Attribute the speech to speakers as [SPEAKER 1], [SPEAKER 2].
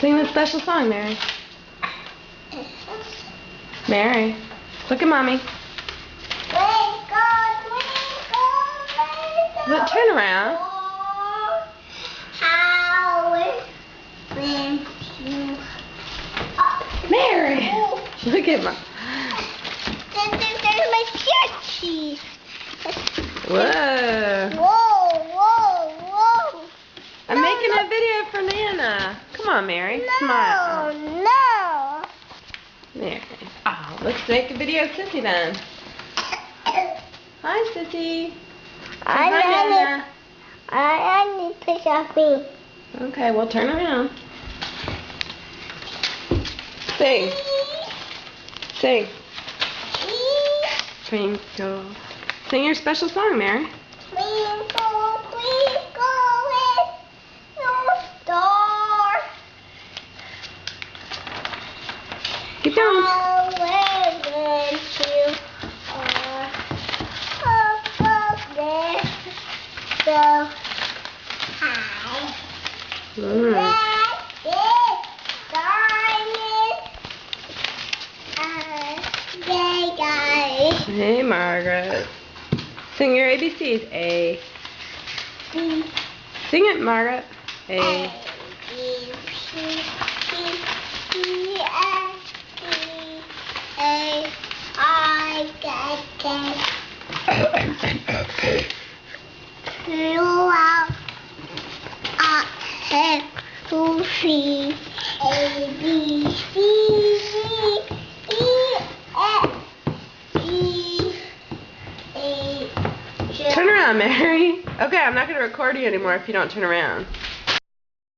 [SPEAKER 1] Sing the special song, Mary. Mary, look at Mommy. But turn around. Mary, look at Mom.
[SPEAKER 2] There's my shirt cheese.
[SPEAKER 1] Whoa.
[SPEAKER 2] Whoa.
[SPEAKER 1] I'm making a video for Nana. Come on, Mary. Smile.
[SPEAKER 2] No.
[SPEAKER 1] Mary. Oh, let's make a video of Sissy then. Hi, Sissy. Hi, Nana.
[SPEAKER 2] I need to pick up me.
[SPEAKER 1] Okay, well, turn around. Sing. Sing. Twinkle. Sing your special song, Mary.
[SPEAKER 2] Twinkle, twinkle, little star.
[SPEAKER 1] Keep going.
[SPEAKER 2] How went you are above there so high. That is diamond.
[SPEAKER 1] Hey, Margaret. Sing your ABCs. A.
[SPEAKER 2] B.
[SPEAKER 1] Sing it, Margaret. A.
[SPEAKER 2] B, C, D, E, F, G, A, I, J, K, L, M, N, C, A, B, C, D, E, F, G, H,
[SPEAKER 1] Turn around, Mary. Okay, I'm not going to record you anymore if you don't turn around.